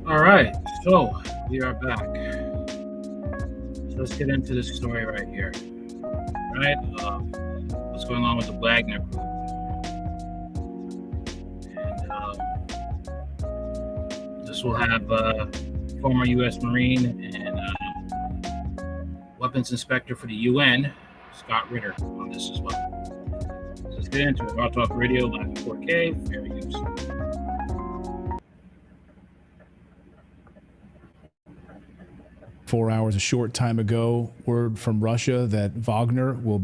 All right, so we are back. So let's get into this story right here. Right, what's going on with the Wagner Group? And this will have former U.S. Marine and weapons inspector for the UN, Scott Ritter, on this as well. So let's get into it. Raw Talk Radio, live in 4K, fair use. 4 hours a short time ago, word from Russia that Wagner will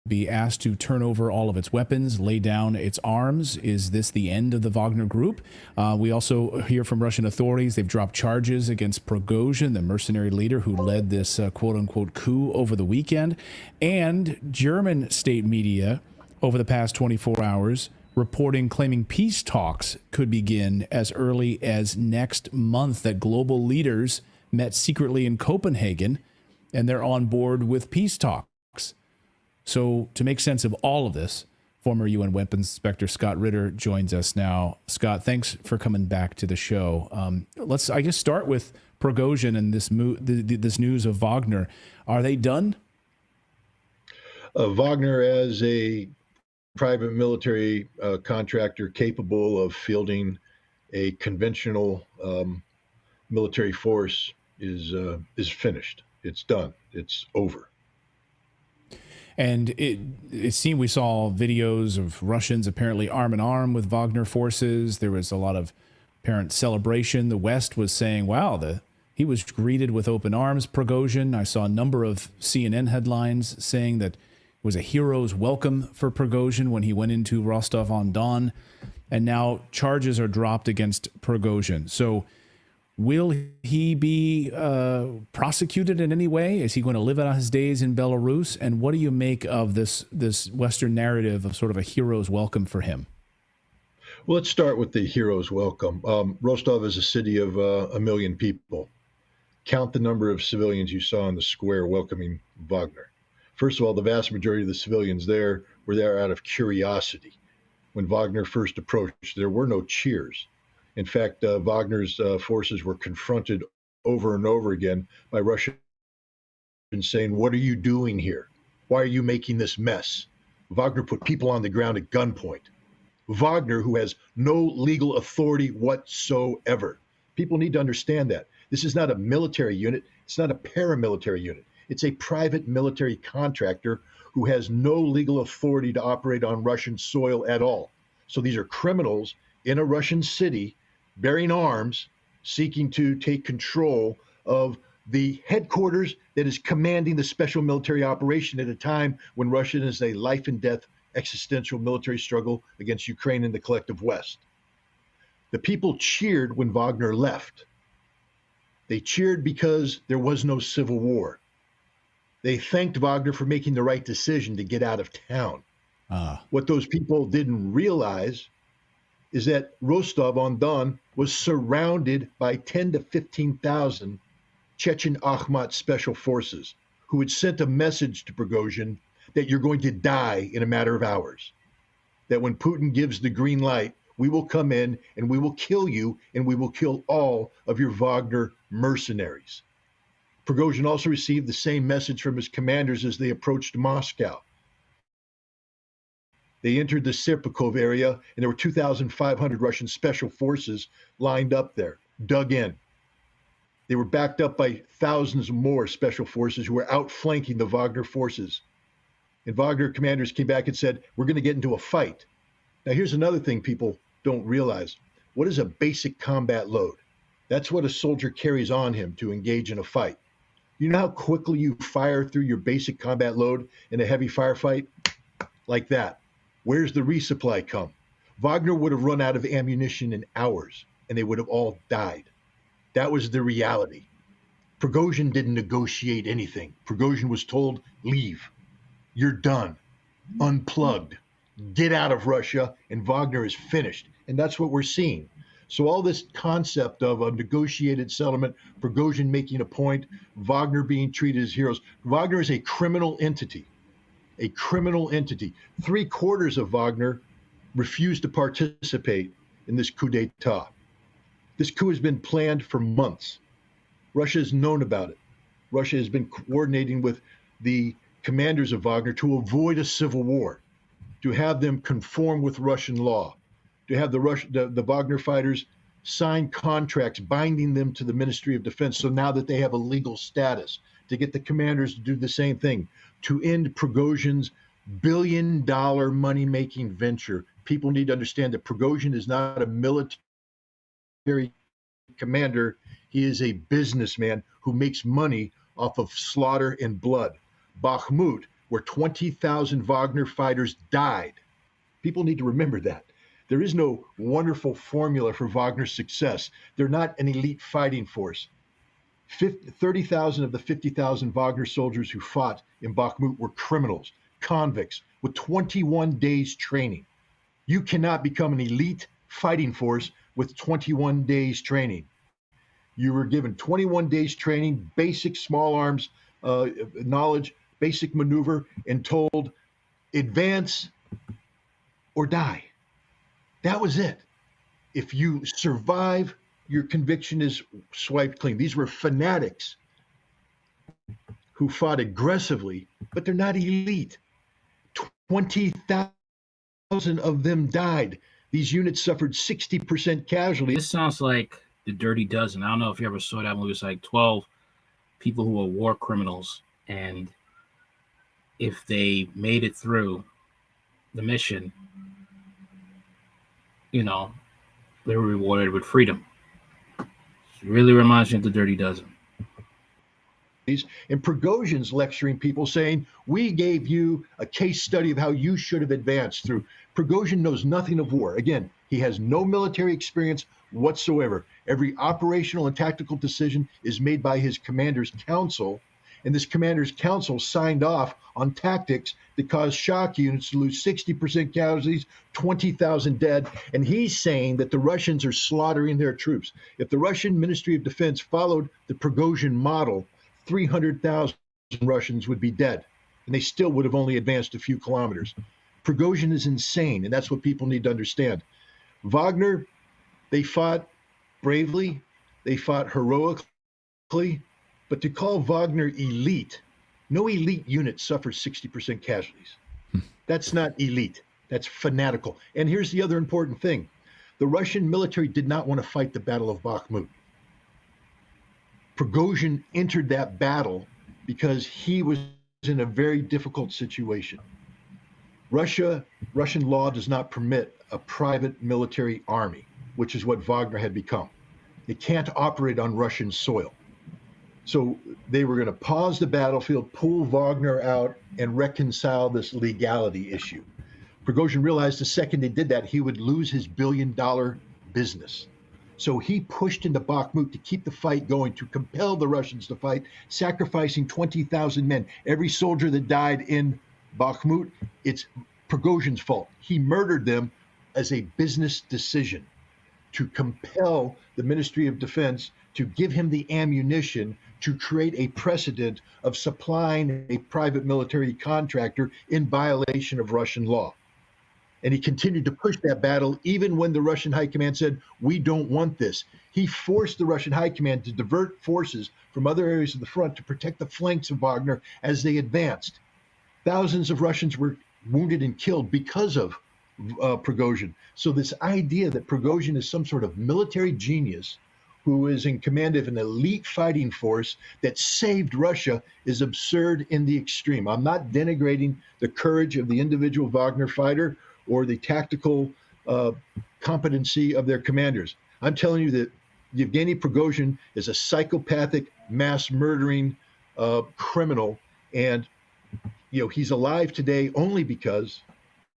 be asked to turn over all of its weapons, lay down its arms. Is this the end of the Wagner Group? We also hear from Russian authorities they've dropped charges against Prigozhin, the mercenary leader who led this quote-unquote coup over the weekend. And German state media over the past 24 hours claiming peace talks could begin as early as next month, that global leaders met secretly in Copenhagen, and they're on board with peace talks. So to make sense of all of this, former UN weapons inspector Scott Ritter joins us now. Scott, thanks for coming back to the show. Let's, I guess, start with Prigozhin and this news of Wagner. Are they done? Wagner, as a private military contractor capable of fielding a conventional military force, is finished. It's done. It's over. And it seemed, we saw videos of Russians apparently arm in arm with Wagner forces. There was a lot of apparent celebration. The West was saying, wow, he was greeted with open arms, Prigozhin. I saw a number of CNN headlines saying that it was a hero's welcome for Prigozhin when he went into Rostov-on-Don. And now charges are dropped against Prigozhin. So will he be prosecuted in any way? Is he going to live out his days in Belarus? And what do you make of this Western narrative of sort of a hero's welcome for him? Well, let's start with the hero's welcome. Rostov is a city of 1 million people. Count the number of civilians you saw in the square welcoming Wagner. First of all, the vast majority of the civilians there were there out of curiosity. When Wagner first approached, there were no cheers. In fact, Wagner's forces were confronted over and over again by Russians saying, "What are you doing here? Why are you making this mess?" Wagner put people on the ground at gunpoint. Wagner, who has no legal authority whatsoever. People need to understand that. This is not a military unit. It's not a paramilitary unit. It's a private military contractor who has no legal authority to operate on Russian soil at all. So these are criminals in a Russian city bearing arms, seeking to take control of the headquarters that is commanding the special military operation at a time when Russia is a life and death existential military struggle against Ukraine and the collective West. The people cheered when Wagner left. They cheered because there was no civil war. They thanked Wagner for making the right decision to get out of town. What those people didn't realize is that Rostov-on-Don was surrounded by 10 to 15,000 Chechen Akhmat special forces who had sent a message to Prigozhin that you're going to die in a matter of hours. That when Putin gives the green light, we will come in and we will kill you and we will kill all of your Wagner mercenaries. Prigozhin also received the same message from his commanders as they approached Moscow. They entered the Serpukov area, and there were 2,500 Russian special forces lined up there, dug in. They were backed up by thousands more special forces who were outflanking the Wagner forces. And Wagner commanders came back and said, we're going to get into a fight. Now, here's another thing people don't realize. What is a basic combat load? That's what a soldier carries on him to engage in a fight. You know how quickly you fire through your basic combat load in a heavy firefight? Like that. Where's the resupply come? Wagner would have run out of ammunition in hours, and they would have all died. That was the reality. Prigozhin didn't negotiate anything. Prigozhin was told, leave. You're done. Unplugged. Get out of Russia, and Wagner is finished. And that's what we're seeing. So all this concept of a negotiated settlement, Prigozhin making a point, Wagner being treated as heroes. Wagner is a criminal entity. A criminal entity. 3/4 of Wagner refused to participate in this coup d'etat. This coup has been planned for months. Russia has known about it. Russia has been coordinating with the commanders of Wagner to avoid a civil war, to have them conform with Russian law, to have the Wagner fighters sign contracts binding them to the Ministry of Defense. So now that they have a legal status, to get the commanders to do the same thing, to end Prigozhin's billion-dollar money-making venture. People need to understand that Prigozhin is not a military commander. He is a businessman who makes money off of slaughter and blood. Bakhmut, where 20,000 Wagner fighters died. People need to remember that. There is no wonderful formula for Wagner's success. They're not an elite fighting force. 30,000 of the 50,000 Wagner soldiers who fought in Bakhmut were criminals, convicts, with 21 days training. You cannot become an elite fighting force with 21 days training. You were given 21 days training, basic small arms knowledge, basic maneuver, and told, advance or die. That was it. If you survive, your conviction is swiped clean. These were fanatics who fought aggressively, but they're not elite. 20,000 of them died. These units suffered 60% casualties. This sounds like The Dirty Dozen. I don't know if you ever saw that movie. It's like 12 people who are war criminals, and if they made it through the mission, you know, they were rewarded with freedom. It really reminds me of The Dirty Dozen. And Prigozhin's lecturing people, saying, we gave you a case study of how you should have advanced through. Prigozhin knows nothing of war. Again, he has no military experience whatsoever. Every operational and tactical decision is made by his commander's council, and this commander's council signed off on tactics that caused shock units to lose 60% casualties, 20,000 dead, and he's saying that the Russians are slaughtering their troops. If the Russian Ministry of Defense followed the Prigozhin model, 300,000 Russians would be dead, and they still would have only advanced a few kilometers. Prigozhin is insane, and that's what people need to understand. Wagner, they fought bravely, they fought heroically, but to call Wagner elite, no elite unit suffers 60% casualties. That's not elite, that's fanatical. And here's the other important thing. The Russian military did not want to fight the Battle of Bakhmut. Prigozhin entered that battle because he was in a very difficult situation. Russian law does not permit a private military army, which is what Wagner had become. It can't operate on Russian soil. So they were going to pause the battlefield, pull Wagner out, and reconcile this legality issue. Prigozhin realized the second they did that, he would lose his billion-dollar business. So he pushed into Bakhmut to keep the fight going, to compel the Russians to fight, sacrificing 20,000 men. Every soldier that died in Bakhmut, it's Prigozhin's fault. He murdered them as a business decision to compel the Ministry of Defense to give him the ammunition to create a precedent of supplying a private military contractor in violation of Russian law. And he continued to push that battle even when the Russian high command said, we don't want this. He forced the Russian high command to divert forces from other areas of the front to protect the flanks of Wagner as they advanced. Thousands of Russians were wounded and killed because of Prigozhin. So this idea that Prigozhin is some sort of military genius who is in command of an elite fighting force that saved Russia is absurd in the extreme. I'm not denigrating the courage of the individual Wagner fighter or the tactical competency of their commanders. I'm telling you that Yevgeny Prigozhin is a psychopathic, mass murdering criminal, and he's alive today only because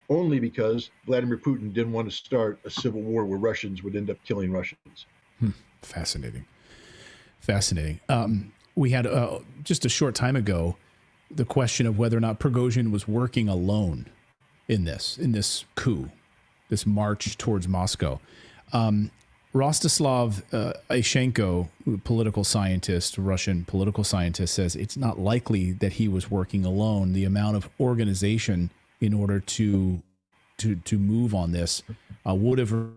Vladimir Putin didn't want to start a civil war where Russians would end up killing Russians. Fascinating. We had just a short time ago the question of whether or not Prigozhin was working alone in this coup, this march towards Moscow. Rostislav Ayshenko, political scientist, Russian political scientist, says it's not likely that he was working alone. The amount of organization in order to move on this would have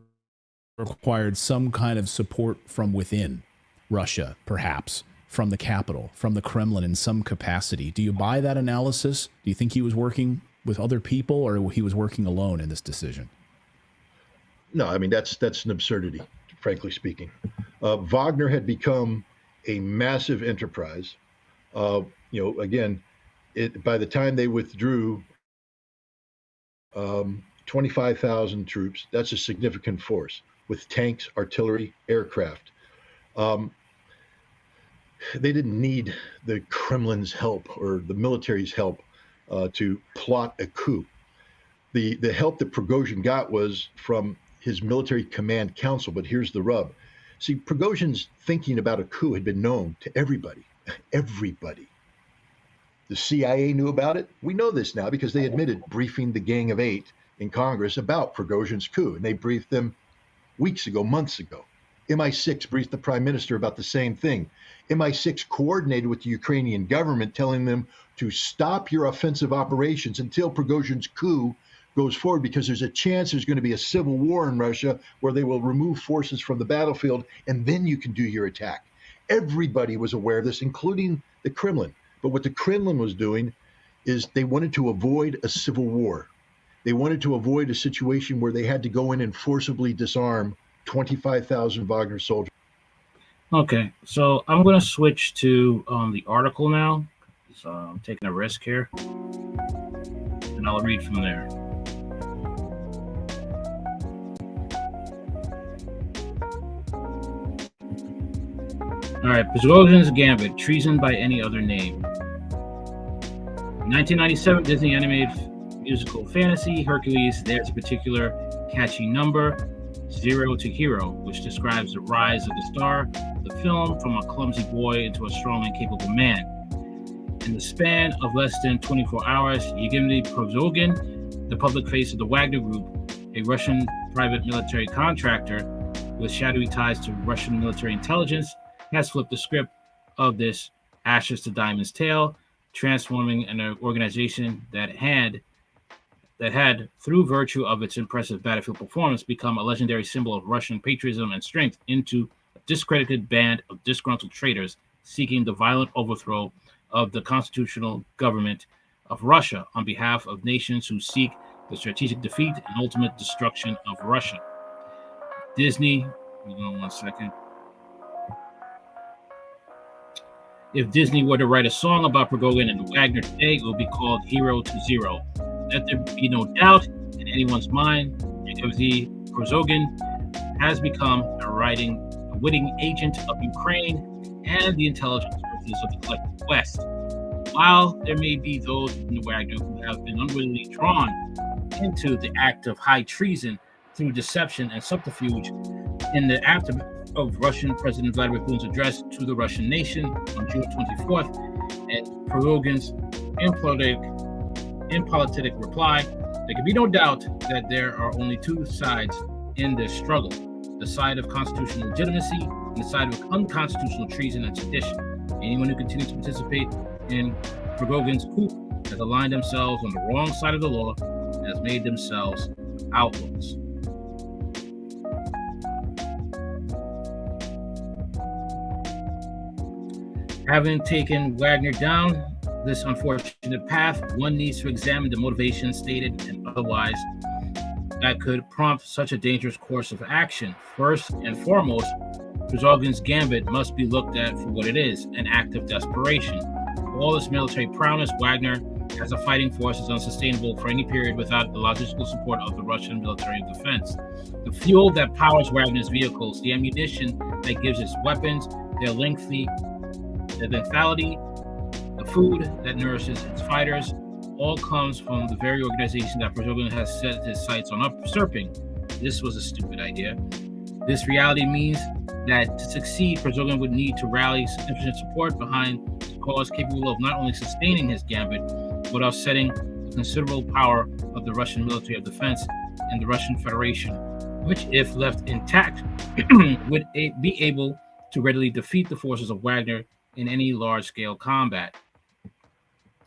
required some kind of support from within Russia, perhaps from the capital, from the Kremlin in some capacity. Do you buy that analysis? Do you think he was working with other people, or he was working alone in this decision? No, I mean, that's an absurdity, frankly speaking. Wagner had become a massive enterprise. Again, by the time they withdrew 25,000 troops, that's a significant force with tanks, artillery, aircraft. They didn't need the Kremlin's help or the military's help to plot a coup. The help that Prigozhin got was from his military command council, but here's the rub. See, Prigozhin's thinking about a coup had been known to everybody. Everybody. The CIA knew about it. We know this now because they admitted briefing the Gang of Eight in Congress about Prigozhin's coup, and they briefed them weeks ago, months ago. MI6 briefed the prime minister about the same thing. MI6 coordinated with the Ukrainian government, telling them to stop your offensive operations until Prigozhin's coup goes forward, because there's a chance there's going to be a civil war in Russia where they will remove forces from the battlefield, and then you can do your attack. Everybody was aware of this, including the Kremlin. But what the Kremlin was doing is they wanted to avoid a civil war. They wanted to avoid a situation where they had to go in and forcibly disarm 25,000 Wagner soldiers. Okay, so I'm going to switch to the article now. So I'm taking a risk here, and I'll read from there. All right, Prigozhin's Gambit, treason by any other name. In 1997, Disney animated musical fantasy Hercules, there's a particular catchy number, Zero to Hero, which describes the rise of the star of the film from a clumsy boy into a strong and capable man. In the span of less than 24 hours, Yevgeny Prigozhin, the public face of the Wagner Group, a Russian private military contractor with shadowy ties to Russian military intelligence, has flipped the script of this ashes to diamond's tale, transforming an organization that had, through virtue of its impressive battlefield performance, become a legendary symbol of Russian patriotism and strength into a discredited band of disgruntled traitors seeking the violent overthrow of the constitutional government of Russia on behalf of nations who seek the strategic defeat and ultimate destruction of Russia. Disney, hold on one second. If Disney were to write a song about Prigozhin and Wagner today, it would be called Hero to Zero. Let there be no doubt in anyone's mind, Prigozhin has become a witting agent of Ukraine and the intelligence services of the collective West. While there may be those in the Wagner who have been unwittingly drawn into the act of high treason through deception and subterfuge in the aftermath of Russian President Vladimir Putin's address to the Russian nation on June 24th, and Prigozhin's impolitic reply, there can be no doubt that there are only two sides in this struggle: the side of constitutional legitimacy and the side of unconstitutional treason and sedition. Anyone who continues to participate in Prigozhin's coup has aligned themselves on the wrong side of the law and has made themselves outlaws. Having taken Wagner down this unfortunate path, one needs to examine the motivations stated and otherwise that could prompt such a dangerous course of action. First and foremost, Prigozhin's Gambit must be looked at for what it is, an act of desperation. For all its military prowess, Wagner as a fighting force is unsustainable for any period without the logistical support of the Russian military defense. The fuel that powers Wagner's vehicles, the ammunition that gives its weapons, their lethality, the food that nourishes its fighters, all comes from the very organization that Prigozhin has set his sights on usurping. This was a stupid idea. This reality means that to succeed, Prigozhin would need to rally sufficient support behind a cause capable of not only sustaining his gambit, but offsetting the considerable power of the Russian military of defense and the Russian Federation, which, if left intact, would be able to readily defeat the forces of Wagner in any large-scale combat.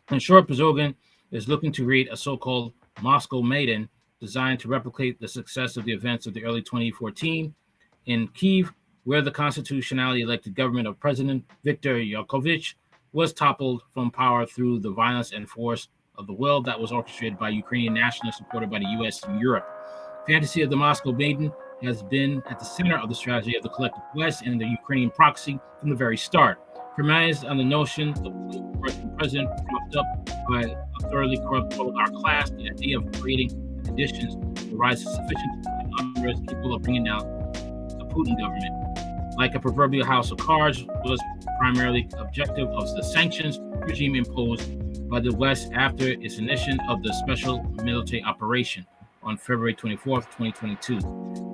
In short, Prigozhin is looking to create a so-called Moscow Maiden designed to replicate the success of the events of the early 2014 in Kyiv, where the constitutionally elected government of President Viktor Yanukovych was toppled from power through the violence and force of the will that was orchestrated by Ukrainian nationalists supported by the US and Europe. Fantasy of the Moscow Maiden has been at the center of the strategy of the collective West and the Ukrainian proxy from the very start. Premised on the notion of the Russian president propped up by a thoroughly corrupt oligarch class, the idea of creating conditions to rise to sufficient unrest capable of bringing down the Putin government. Like a proverbial house of cards, was primarily objective of the sanctions regime imposed by the West after its initiation of the special military operation on February 24th, 2022.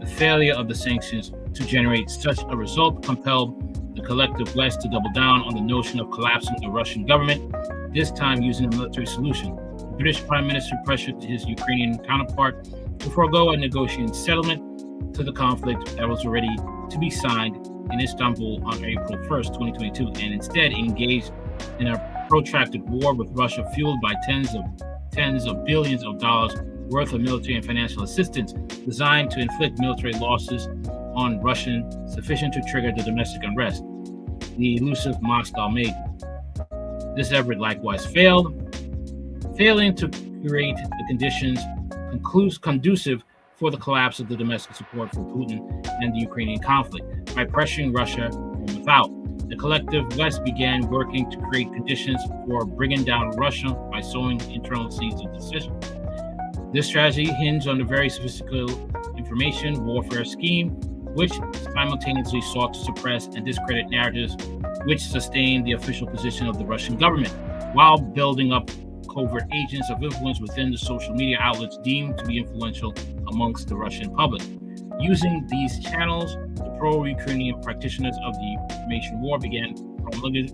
The failure of the sanctions to generate such a result compelled the collective West to double down on the notion of collapsing the Russian government, this time using a military solution. The British Prime Minister pressured his Ukrainian counterpart to forego a negotiated settlement to the conflict that was ready to be signed in Istanbul on April 1st, 2022, and instead engaged in a protracted war with Russia fueled by tens of billions of dollars worth of military and financial assistance designed to inflict military losses on Russian sufficient to trigger the domestic unrest, the elusive Moscow Maiden. This effort likewise failed, failing to create the conditions conducive for the collapse of the domestic support for Putin and the Ukrainian conflict by pressuring Russia from without. The collective West began working to create conditions for bringing down Russia by sowing internal seeds of decision. This strategy hinged on a very sophisticated information warfare scheme, which simultaneously sought to suppress and discredit narratives which sustained the official position of the Russian government, while building up covert agents of influence within the social media outlets deemed to be influential amongst the Russian public. Using these channels, the pro-Ukrainian practitioners of the information war began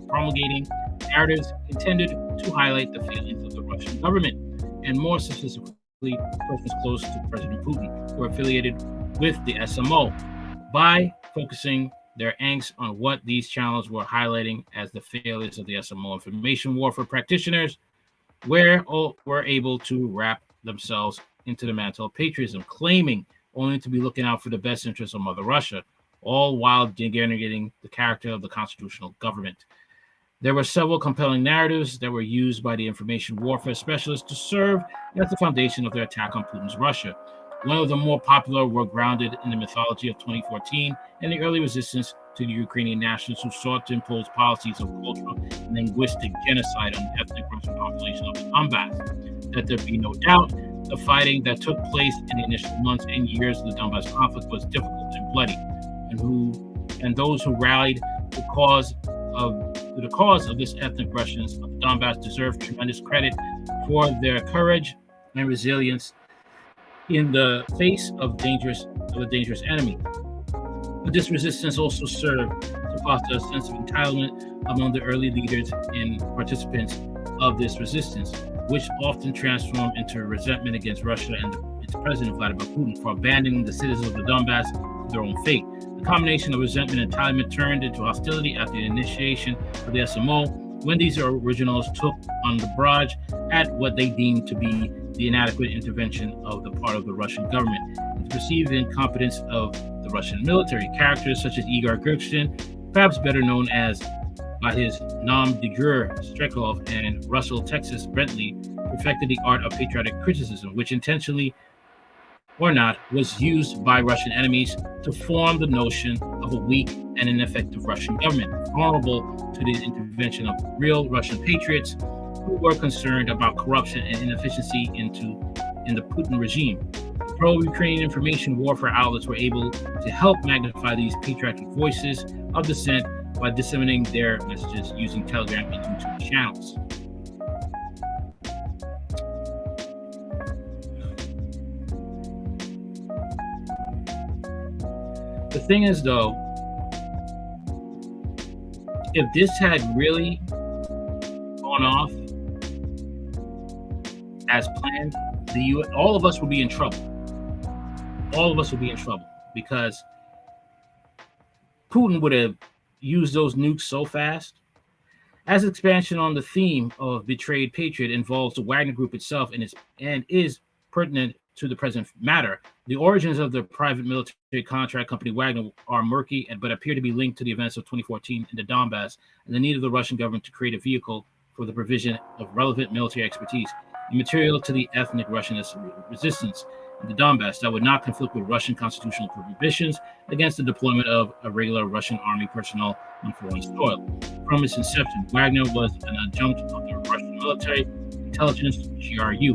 promulgating narratives intended to highlight the failings of the Russian government, and more specifically, persons close to President Putin who are affiliated with the SMO, by focusing their angst on what these channels were highlighting as the failures of the SMO information warfare practitioners, were able to wrap themselves into the mantle of patriotism, claiming only to be looking out for the best interests of Mother Russia, all while denigrating the character of the constitutional government. There were several compelling narratives that were used by the information warfare specialists to serve as the foundation of their attack on Putin's Russia. One of the more popular were grounded in the mythology of 2014 and the early resistance to the Ukrainian nationalists who sought to impose policies of cultural and linguistic genocide on the ethnic Russian population of the Donbass. Let there be no doubt, the fighting that took place in the initial months and years of the Donbass conflict was difficult and bloody, and those who rallied to the cause of this ethnic Russians of the Donbass deserve tremendous credit for their courage and resilience in the face of a dangerous enemy. But this resistance also served to foster a sense of entitlement among the early leaders and participants of this resistance, which often transformed into resentment against Russia and its president Vladimir Putin for abandoning the citizens of the Donbass to their own fate. The combination of resentment and entitlement turned into hostility after the initiation of the SMO, when these originals took on the barrage at what they deemed to be the inadequate intervention of the part of the Russian government, and the perceived incompetence of the Russian military. Characters such as Igor Gershkin, perhaps better known as by his nom de guerre Strekov, and Russell Texas Bentley, perfected the art of patriotic criticism, which intentionally or not was used by Russian enemies to form the notion of a weak and ineffective Russian government, vulnerable to the intervention of real Russian patriots who were concerned about corruption and inefficiency in the Putin regime. The pro-Ukrainian information warfare outlets were able to help magnify these patriotic voices of dissent by disseminating their messages using Telegram and YouTube channels. The thing is, though, if this had really gone off as planned, all of us would be in trouble. All of us would be in trouble because Putin would have used those nukes so fast. As expansion on the theme of betrayed patriot involves the Wagner Group itself and is pertinent to the present matter. The origins of the private military contract company Wagner are murky, but appear to be linked to the events of 2014 in the Donbass and the need of the Russian government to create a vehicle for the provision of relevant military expertise and material to the ethnic Russian resistance in the Donbass that would not conflict with Russian constitutional prohibitions against the deployment of irregular Russian army personnel on foreign soil. From its inception, Wagner was an adjunct of the Russian military intelligence GRU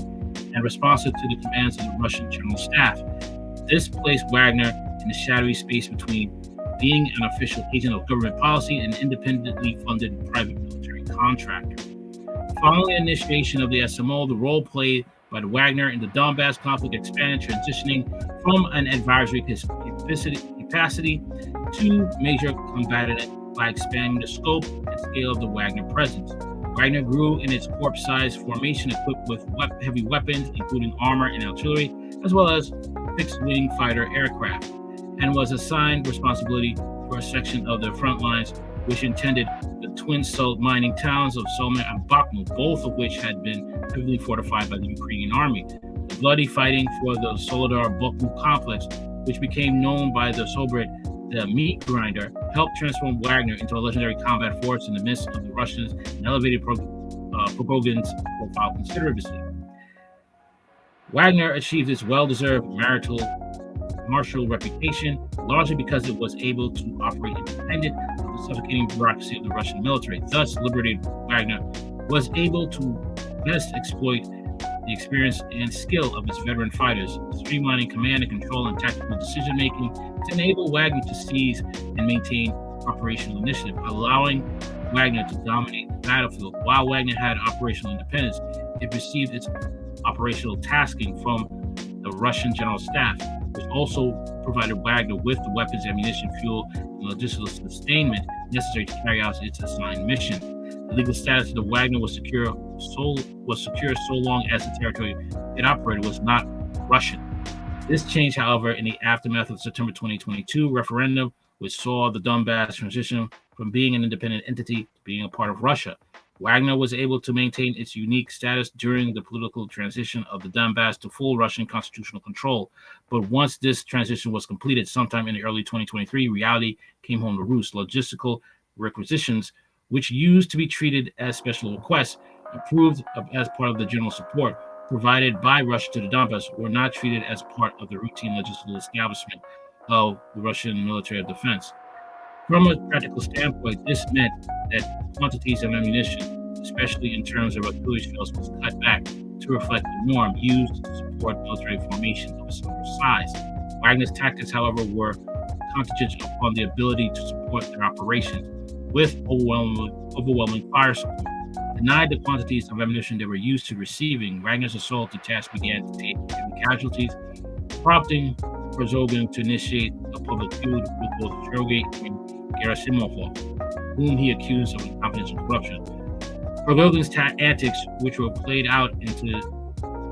and responsive to the commands of the Russian General Staff. This placed Wagner in the shadowy space between being an official agent of government policy and independently funded private military contractor. Following the initiation of the SMO, the role played by the Wagner in the Donbass conflict expanded, transitioning from an advisory capacity to major combatant by expanding the scope and scale of the Wagner presence. Wagner grew in its corps-sized formation equipped with heavy weapons, including armor and artillery, as well as fixed-wing fighter aircraft, and was assigned responsibility for a section of the front lines which intended the twin salt mining towns of Sumy and Bakhmut, both of which had been heavily fortified by the Ukrainian army. The bloody fighting for the Soledar-Bakhmut complex, which became known by the sobriquet the meat grinder, helped transform Wagner into a legendary combat force in the midst of the Russians and elevated Prigozhin's profile considerably. Wagner achieved its well-deserved martial reputation largely because it was able to operate independent of the suffocating bureaucracy of the Russian military. Thus, liberated Wagner was able to best exploit the experience and skill of its veteran fighters, streamlining command and control and tactical decision-making to enable Wagner to seize and maintain operational initiative, allowing Wagner to dominate the battlefield. While Wagner had operational independence, it received its operational tasking from the Russian General Staff, which also provided Wagner with the weapons, ammunition, fuel, and logistical sustainment necessary to carry out its assigned mission. The legal status of the Wagner was secure so long as the territory it operated was not Russian. This changed, however, in the aftermath of the September 2022 referendum, which saw the Donbass transition from being an independent entity to being a part of Russia. Wagner was able to maintain its unique status during the political transition of the Donbass to full Russian constitutional control. But once this transition was completed sometime in the early 2023, reality came home to roost. Logistical requisitions, which used to be treated as special requests, approved as part of the general support provided by Russia to the Donbass, were not treated as part of the routine logistical establishment of the Russian military of defense. From a practical standpoint, this meant that quantities of ammunition, especially in terms of artillery shells, was cut back to reflect the norm used to support military formations of a similar size. Wagner's tactics, however, were contingent upon the ability to support their operations with overwhelming fire support. Denied the quantities of ammunition they were used to receiving, Wagner's assault task began to take heavy casualties, prompting Prigozhin to initiate a public feud with both Sergei and Gerasimov, whom he accused of incompetence and corruption. Prigozhin's antics, which were played out into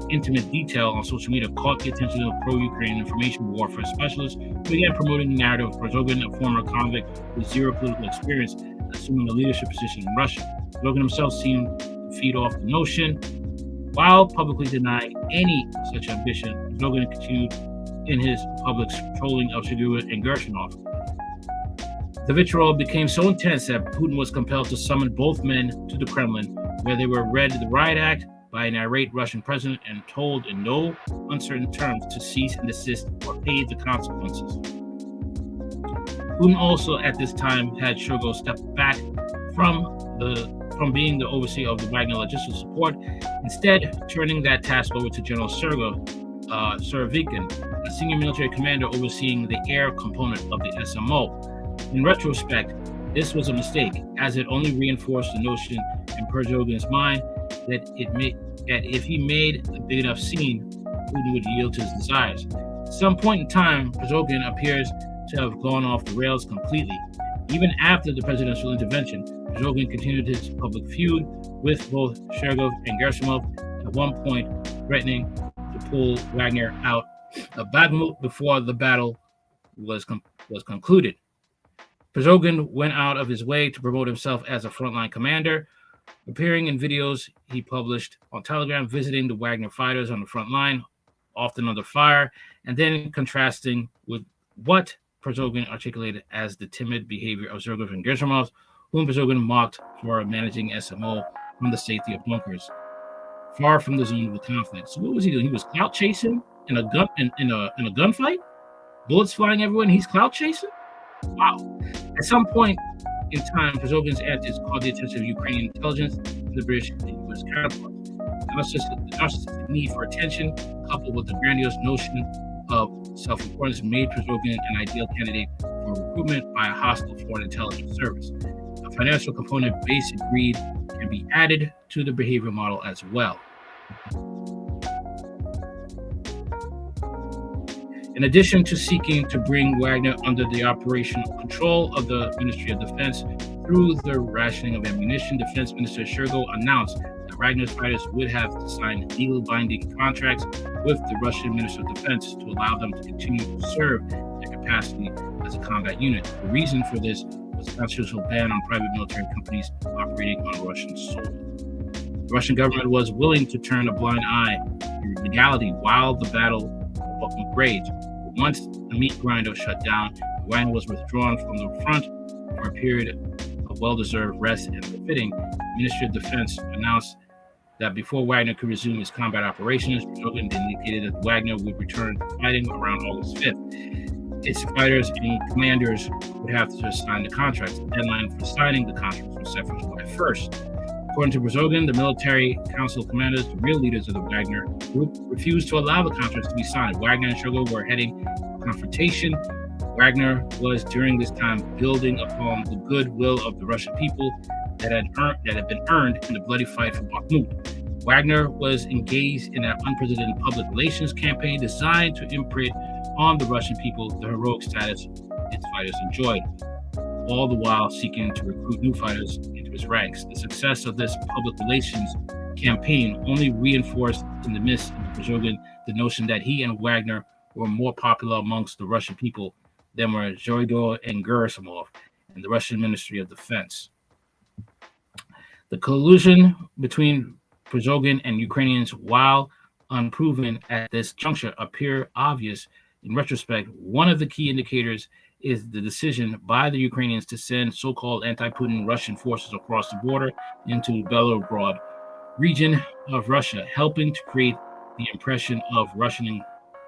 intimate detail on social media, caught the attention of pro-Ukraine information warfare specialists who began promoting the narrative of Prigozhin, a former convict with zero political experience, assuming a leadership position in Russia. Prigozhin himself seemed to feed off the notion. While publicly denying any such ambition, Prigozhin continued in his public trolling of Shigura and Gershonov. The vitriol became so intense that Putin was compelled to summon both men to the Kremlin, where they were read the riot act by an irate Russian president and told in no uncertain terms to cease and desist or pay the consequences. Putin also at this time had Shoigu step back from being the overseer of the Wagner logistical support, instead turning that task over to General Sergei Surovikin, a senior military commander overseeing the air component of the SMO. In retrospect, this was a mistake, as it only reinforced the notion in Prigozhin's mind that if he made a big enough scene, Putin would yield to his desires. At some point in time, Prigozhin appears to have gone off the rails completely. Even after the presidential intervention, Prigozhin continued his public feud with both Sergei and Gerasimov, at one point threatening to pull Wagner out of Bakhmut before the battle was concluded. Prigozhin went out of his way to promote himself as a frontline commander, appearing in videos he published on Telegram, visiting the Wagner fighters on the front line, often under fire, and then contrasting with what Prigozhin articulated as the timid behavior of Zhurkov and Gerasimov, whom Prigozhin mocked for managing SMO from the safety of bunkers, far from the zone of the conflict. So what was he doing? He was clout chasing in a gunfight, bullets flying everywhere, and he's clout chasing. Wow! At some point in time, Prigozhin's antics caught the attention of Ukrainian intelligence and the British and U.S. counterparts. The narcissistic need for attention, coupled with the grandiose notion of self-importance, made Prigozhin an ideal candidate for recruitment by a hostile foreign intelligence service. A financial component, basic greed, can be added to the behavioral model as well. In addition to seeking to bring Wagner under the operational control of the Ministry of Defense through the rationing of ammunition, Defense Minister Shoigu announced that Wagner's fighters would have to sign legal binding contracts with the Russian Ministry of Defense to allow them to continue to serve their capacity as a combat unit. The reason for this was a constitutional ban on private military companies operating on Russian soil. The Russian government was willing to turn a blind eye to legality while the battle raged. Once the meat grinder shut down, Wagner was withdrawn from the front for a period of well-deserved rest and refitting. The Ministry of Defense announced that before Wagner could resume his combat operations, Prigozhin indicated that Wagner would return to fighting around August 5th. Its fighters and commanders would have to sign the contracts. The deadline for signing the contracts was set for July 1st. According to Prigozhin, the military council commanders, the real leaders of the Wagner Group, refused to allow the contracts to be signed. Wagner and Shoigu were heading for confrontation. Wagner was during this time building upon the goodwill of the Russian people that had been earned in the bloody fight for Bakhmut. Wagner was engaged in an unprecedented public relations campaign designed to imprint on the Russian people the heroic status its fighters enjoyed, all the while seeking to recruit new fighters into his ranks. The success of this public relations campaign only reinforced in the midst of Prigozhin the notion that he and Wagner were more popular amongst the Russian people than were Shoigu and Gerasimov and the Russian Ministry of Defense. The collusion between Prigozhin and Ukrainians, while unproven at this juncture, appear obvious in retrospect. One of the key indicators is the decision by the Ukrainians to send so-called anti-Putin Russian forces across the border into the Belgorod region of Russia, helping to create the impression of Russian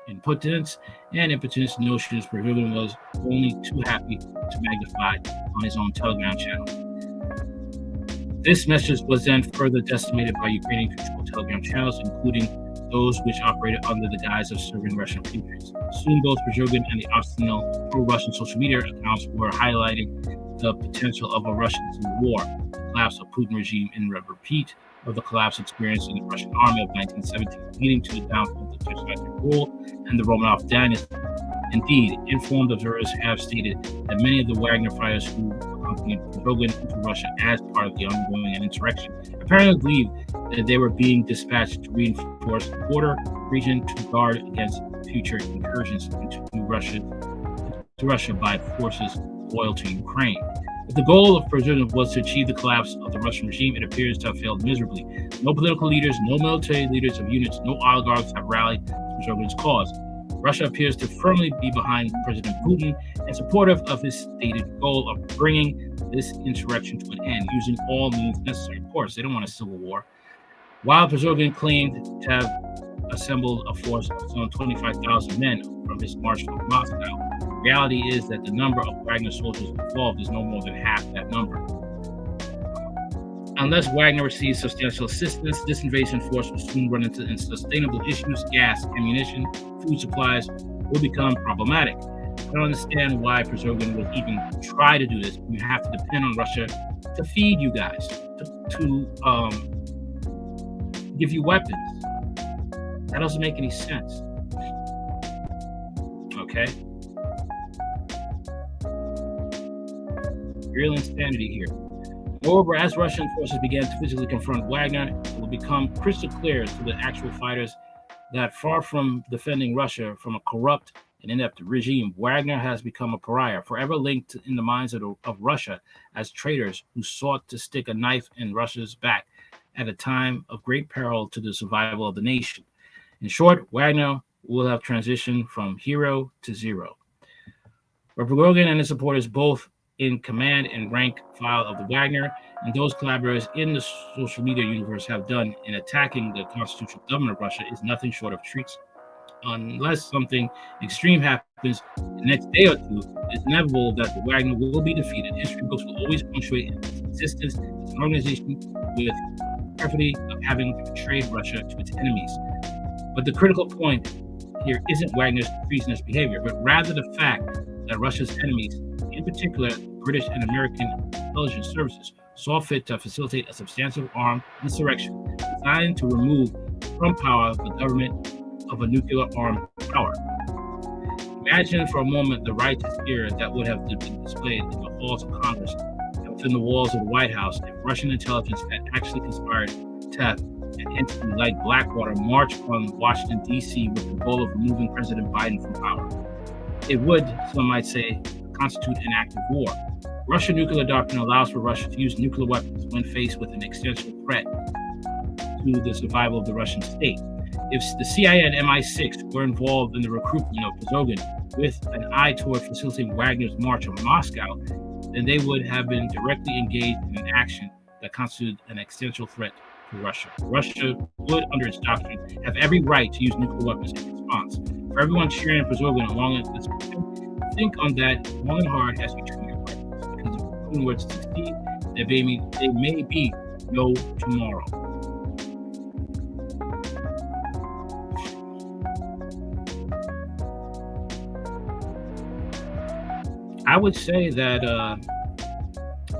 impotence and impotence notions Prigozhin was only too happy to magnify on his own Telegram channel. This message was then further decimated by Ukrainian-controlled Telegram channels, including those which operated under the guise of serving Russian patriots. Soon, both Prigozhin and the obstinate pro-Russian social media accounts were highlighting the potential of a Russian civil war, the collapse of Putin regime in a repeat of the collapse experienced in the Russian army of 1917, leading to the downfall of the Tsarist rule and the Romanov dynasty. Indeed, informed observers have stated that many of the Wagner fighters who accompanied Prigozhin into Russia as part of the ongoing insurrection apparently believed that they were being dispatched to reinforce the border region to guard against future incursions into Russia by forces loyal to Ukraine. If the goal of Prigozhin was to achieve the collapse of the Russian regime, it appears to have failed miserably. No political leaders, no military leaders of units, no oligarchs have rallied to Prigozhin's cause. Russia appears to firmly be behind President Putin and supportive of his stated goal of bringing this insurrection to an end, using all means necessary. Of course, they don't want a civil war. While Prigozhin claimed to have assembled a force of some 25,000 men from his march from Moscow, the reality is that the number of Wagner soldiers involved is no more than half that number. Unless Wagner receives substantial assistance, this invasion force will soon run into unsustainable issues. Gas, ammunition, food supplies will become problematic. I don't understand why Prigozhin would even try to do this. You have to depend on Russia to feed you guys, to give you weapons. That doesn't make any sense. Okay? Real insanity here. Moreover, as Russian forces began to physically confront Wagner, it will become crystal clear to the actual fighters that far from defending Russia from a corrupt and inept regime, Wagner has become a pariah, forever linked in the minds of Russia as traitors who sought to stick a knife in Russia's back at a time of great peril to the survival of the nation. In short, Wagner will have transitioned from hero to zero. But Prigozhin and his supporters, both in command and rank file of the Wagner, and those collaborators in the social media universe have done in attacking the constitutional government of Russia is nothing short of treason. Unless something extreme happens the next day or two, it's inevitable that the Wagner will be defeated. History books will always punctuate its existence as an organization with perfidy of having betrayed Russia to its enemies. But the critical point here isn't Wagner's treasonous behavior, but rather the fact that Russia's enemies, in particular British and American intelligence services, saw fit to facilitate a substantial armed insurrection designed to remove from power the government of a nuclear-armed power. Imagine for a moment the righteous fear that would have been displayed in the halls of Congress and within the walls of the White House if Russian intelligence had actually conspired to have an entity like Blackwater march on Washington, D.C. with the goal of removing President Biden from power. It would, some might say, constitute an act of war. Russian nuclear doctrine allows for Russia to use nuclear weapons when faced with an existential threat to the survival of the Russian state. If the CIA and MI6 were involved in the recruitment of Prigozhin with an eye toward facilitating Wagner's march on Moscow, then they would have been directly engaged in an action that constituted an existential threat to Russia. Russia would, under its doctrine, have every right to use nuclear weapons in response. For everyone cheering Prigozhin along with this mission, think on that long and hard as you train your weapons. Because if Putin were to succeed, there may be no tomorrow. I would say that,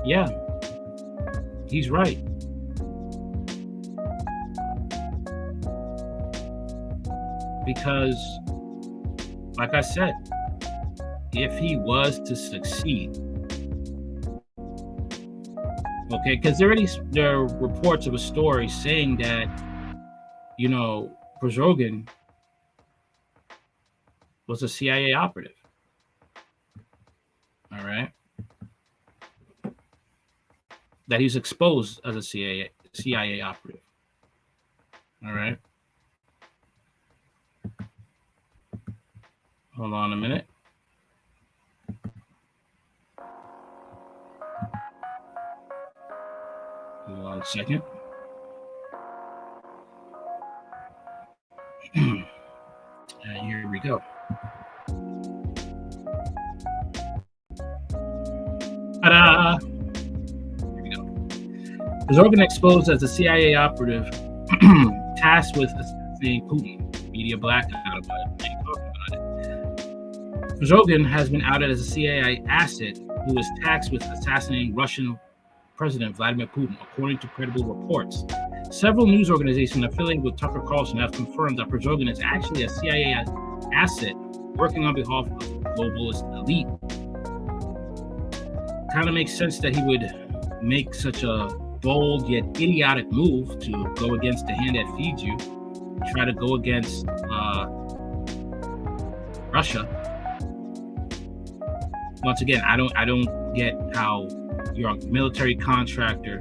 yeah, he's right. Because, like I said, if he was to succeed, okay, because there are reports of a story saying that, Prigozhin was a CIA operative. All right. That he's exposed as a CIA operative. All right. Hold on a minute. Hold on a second. And here we go. Ta-da! Here we go. Prigozhin exposed as a CIA operative tasked with assassinating Putin. Media blackout about it. Ain't talking about it. Prigozhin has been outed as a CIA asset who was tasked with assassinating Russian President Vladimir Putin, according to credible reports. Several news organizations affiliated with Tucker Carlson have confirmed that Prigozhin is actually a CIA asset working on behalf of the globalist elite. Kind of makes sense that he would make such a bold yet idiotic move to go against the hand that feeds you, try to go against Russia. Once again, I don't get how you're a military contractor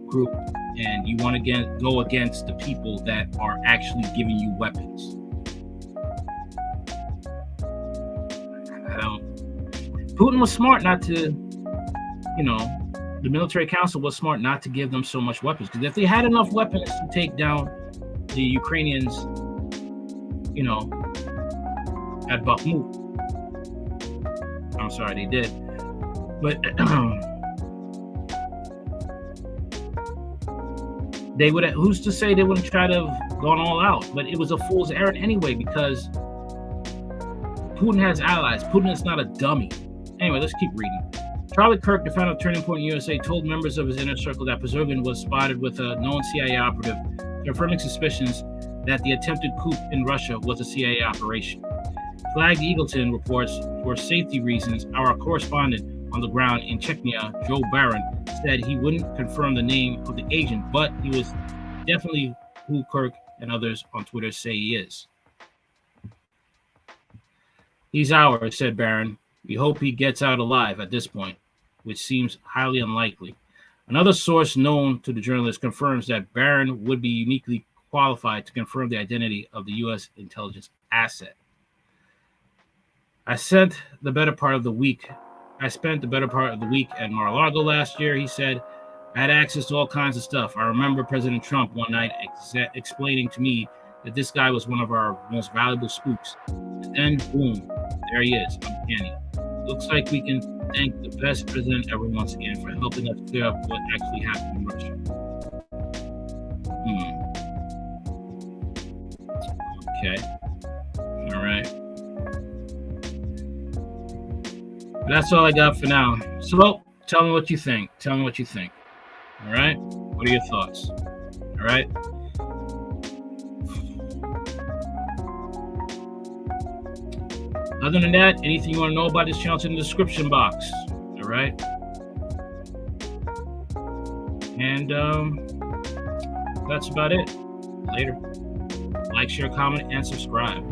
group and you want to go against the people that are actually giving you weapons. Putin was smart not to, the military council was smart not to give them so much weapons, because if they had enough weapons to take down the Ukrainians, at Bakhmut, I'm sorry, they did, but they would. Who's to say they wouldn't try to have gone all out? But it was a fool's errand anyway, because Putin has allies. Putin is not a dummy. Anyway, let's keep reading. Charlie Kirk, the founder of Turning Point USA, told members of his inner circle that Prigozhin was spotted with a known CIA operative, confirming suspicions that the attempted coup in Russia was a CIA operation. Flagged Eagleton reports, for safety reasons, our correspondent on the ground in Chechnya, Joe Barron, said he wouldn't confirm the name of the agent, but he was definitely who Kirk and others on Twitter say he is. He's ours, said Barron. We hope he gets out alive at this point, which seems highly unlikely. Another source known to the journalist confirms that Barron would be uniquely qualified to confirm the identity of the U.S. intelligence asset. I spent the better part of the week at Mar-a-Lago last year, he said. I had access to all kinds of stuff. I remember President Trump one night explaining to me that this guy was one of our most valuable spooks. And then, boom, there he is, uncanny. Looks like we can thank the best president ever once again for helping us clear up what actually happened in Russia. Okay. All right. That's all I got for now. So, tell me what you think. All right? What are your thoughts? All right? Other than that, anything you want to know about this channel, it's in the description box. All right? And that's about it. Later. Like, share, comment, and subscribe.